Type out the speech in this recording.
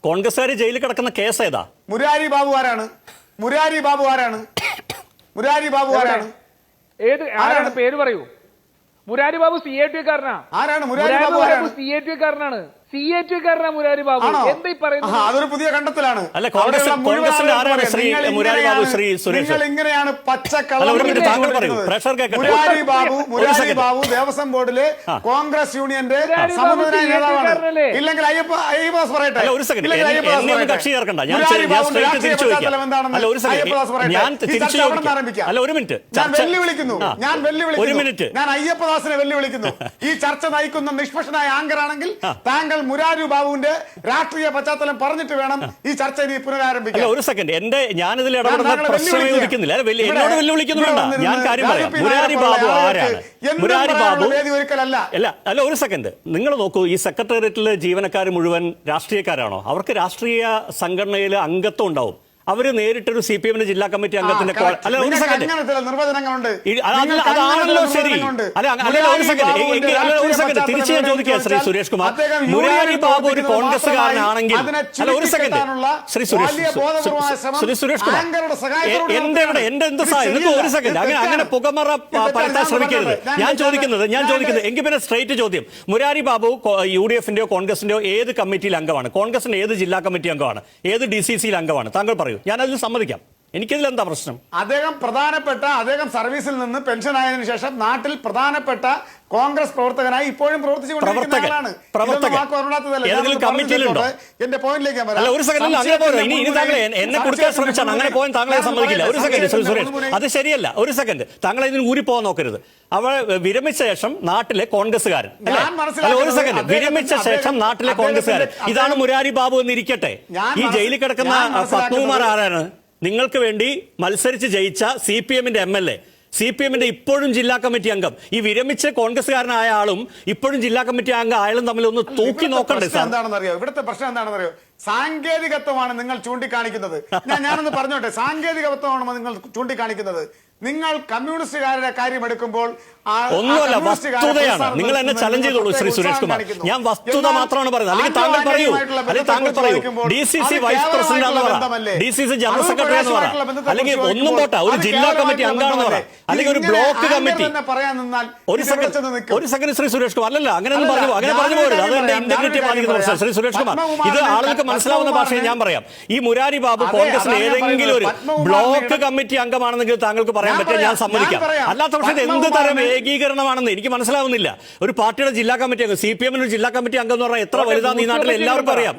കോൺഗ്രസ്സുകാർ ജയിലിൽ കിടക്കുന്ന കേസ് ഏതാ? മുരാരി ബാബു ആരാണ്? മുരാരി ബാബു ആരാണ്? മുരാരി ബാബു ആരാണ്? ഏത് ആരാണ്? പേര് പറയൂ. മുരാരി ബാബു CATU-കാരനാ. ആരാണ് മുരാരി ബാബു? CATU-കാരനാണ്. CATU-കാരനാ മുരാരി ബാബു. എന്താ ഈ പറയുന്നത്? അതൊരു പുതിയ കണ്ടെത്തലാണ്. അല്ല, കോൺഗ്രസിന്റെ ആരാണ് ശ്രീ മുരാരി ബാബു? ശ്രീ സുരേഷ്, നിങ്ങൾ ഇങ്ങനെയാണ് പച്ചക്കള്ളം. മുരാരി ബാബു ദേവസ്വം ബോർഡിലെ കോൺഗ്രസ് യൂണിയന്റെ സമുദായ നേതാവാണ്. ഇല്ലെങ്കിൽ അയ്യപ്പദാസ് പറയട്ടെ. കക്ഷി ചേർക്കണ്ട. ഞാൻ തിരിച്ചു അല്ല, ഒരു മിനിറ്റ്. ഞാൻ വെല്ലുവിളിക്കുന്നു. ഞാൻ അയ്യപ്പദാസിനെ വെല്ലുവിളിക്കുന്നു. ഈ ചർച്ച നയിക്കുന്ന നിഷ്പക്ഷനായ ആങ്കർ ആണെങ്കിൽ താങ്കൾ മുരാരി ബാബുവിന്റെ രാഷ്ട്രീയ പശ്ചാത്തലം പറഞ്ഞിട്ട് വേണം ഈ ചർച്ച ഇനി പുനരാരംഭിക്കാൻ. ഒരു സെക്കൻഡ്, ഞാനിതിൽ ഇടപെടുന്ന പ്രശ്നമേ ഉദിക്കുന്നില്ല. എന്നോട് വെല്ലുവിളിക്കുന്നുണ്ടോ? ഞാൻ കാര്യം പറയാം. മുരാരി ബാബു ആരാണ്? മുരാരി ബാബു അല്ല, ഒരു സെക്കൻഡ്. നിങ്ങൾ നോക്കൂ, ഈ സെക്രട്ടേറിയറ്റിലെ ജീവനക്കാർ മുഴുവൻ രാഷ്ട്രീയക്കാരാണോ? അവർക്ക് രാഷ്ട്രീയ സംഘടനയിൽ അംഗത്വം ഉണ്ടാവും. അവര് നേരിട്ടൊരു CPM ജില്ലാ കമ്മിറ്റി അംഗത്തിന്റെ അല്ല, ഒരു സെക്കൻഡ്, അതാണല്ലോ ശരി. ഒരു സെക്കൻഡ് തിരിച്ചു ഞാൻ ചോദിക്കുക ശ്രീ സുരേഷ് കുമാർ, മുരാരി ബാബു ഒരു കോൺഗ്രസ്സുകാരനാണെങ്കിൽ, അല്ല ഒരു സെക്കൻഡ് ശ്രീ സുരേഷ് കുമാർ, എന്റെ എന്ത് സഹായം? ഒരു സെക്കൻഡ്, അങ്ങനെ പുകമറ പരത്താൻ ശ്രമിക്കരുത്. ഞാൻ ചോദിക്കുന്നത് എങ്കിൽ പിന്നെ സ്ട്രൈറ്റ് ചോദ്യം, മുരാരി ബാബു UDF-ന്റെയോ കോൺഗ്രസിന്റെയോ ഏത് കമ്മിറ്റിയിൽ അംഗമാണ്? കോൺഗ്രസിന്റെ ഏത് ജില്ലാ കമ്മിറ്റി അംഗമാണ്? ഏത് DCC അംഗമാണ്? താങ്കൾ പറയൂ, ഞാൻ അതിൽ സമ്മതിക്കാം. എനിക്കിതിൽ എന്താ പ്രശ്നം? അദ്ദേഹം സർവീസിൽ നിന്ന് പെൻഷൻ ആയതിനു ശേഷം നാട്ടിൽ പ്രധാനപ്പെട്ട കോൺഗ്രസ് പ്രവർത്തകനായി ഇപ്പോഴും പ്രവർത്തിച്ചുകൊണ്ടിരിക്കുന്ന ആളാണ്. എന്റെ പോയിന്റിലേക്ക് ഇനി താങ്കൾ എന്നെ കൊടുക്കാൻ ശ്രമിച്ചാണ്. അങ്ങനെ പോകാൻ താങ്കളെ സമ്മതിക്കില്ല. ഒരു സെക്കൻഡ് സുരേഷ്, അത് ശരിയല്ല. ഒരു സെക്കൻഡ്, താങ്കൾ ഇതിന് ഊരിപ്പോകാൻ നോക്കരുത്. അവൾ വിരമിച്ച ശേഷം നാട്ടിലെ കോൺഗ്രസ്സുകാരൻ, ഒരു സെക്കൻഡ്, വിരമിച്ച ശേഷം നാട്ടിലെ കോൺഗ്രസ്സുകാരൻ, ഇതാണ് മുരാരി ബാബു എന്നിരിക്കട്ടെ. ഈ ജയിലിൽ കിടക്കുന്ന പത്മകുമാർ ആരാണ്? നിങ്ങൾക്ക് വേണ്ടി മത്സരിച്ച് ജയിച്ച CPM-ന്റെ MLA, CPM-ന്റെ ഇപ്പോഴും ജില്ലാ കമ്മിറ്റി അംഗം. ഈ വിരമിച്ച കോൺഗ്രസ്സുകാരനായ ആളും ഇപ്പോഴും ജില്ലാ കമ്മിറ്റി അംഗം അയാളും തമ്മിൽ ഒന്ന് തൂക്കി നോക്കണ്ടേ സാർ? ഇവിടുത്തെ പ്രശ്നം എന്താണെന്നറിയോ? സാങ്കേതികത്വമാണ് നിങ്ങൾ ചൂണ്ടിക്കാണിക്കുന്നത്. ഞാനൊന്ന് പറഞ്ഞോട്ടെ, സാങ്കേതികത്വമാണ് നിങ്ങൾ ചൂണ്ടിക്കാണിക്കുന്നത്. നിങ്ങൾ കമ്മ്യൂണിസ്റ്റുകാരുടെ കാര്യം എടുക്കുമ്പോൾ ഒന്നുമല്ല, വസ്തുതയാണ്. നിങ്ങൾ എന്നെ ചലഞ്ച് ചെയ്തോളൂ ശ്രീ സുരേഷ് കുമാർ. ഞാൻ വസ്തുത മാത്രമാണ് പറയുന്നത്. അല്ലെങ്കിൽ താങ്കൾ പറയൂ, DCC വൈസ് പ്രസിഡന്റ് എന്ന് പറ, DCC ജനറൽ സെക്രട്ടറി എന്ന് പറ, അല്ലെങ്കിൽ ഒന്നും പോട്ടെ ഒരു ജില്ലാ കമ്മിറ്റി അംഗമാണെന്ന് പറ, അല്ലെങ്കിൽ ഒരു ബ്ലോക്ക് കമ്മിറ്റി. ഒരു സെക്കൻഡ് ശ്രീ സുരേഷ് കുമാർ, അല്ലല്ല, അങ്ങനെ പറഞ്ഞു പോകരുത്. അത് എന്റെ ഇന്റഗ്രിറ്റി ബാധിക്കുന്ന പ്രശ്നം. ശ്രീ സുരേഷ് കുമാർ, ഇത് ആളുകൾക്ക് മനസ്സിലാവുന്ന ഭാഷയിൽ ഞാൻ പറയാം. ഈ മുരാരി ബാബു കോൺഗ്രസിന് ഏതെങ്കിലും ഒരു ബ്ലോക്ക് കമ്മിറ്റി അംഗമാണെന്നെങ്കിൽ താങ്കൾക്ക് പറയാൻ പറ്റും, ഞാൻ സമ്മതിക്കാം. അല്ലാത്ത പക്ഷേ എന്ത് തരം ഏകീകരണമാണെന്ന് എനിക്ക് മനസ്സിലാവുന്നില്ല. ഒരു പാർട്ടിയുടെ ജില്ലാ കമ്മിറ്റി അംഗം, CPM-ന് ജില്ലാ കമ്മിറ്റി അംഗം എന്ന് പറഞ്ഞാൽ എത്ര വലുതാണെന്ന് ഈ നാട്ടിൽ എല്ലാവർക്കും അറിയാം.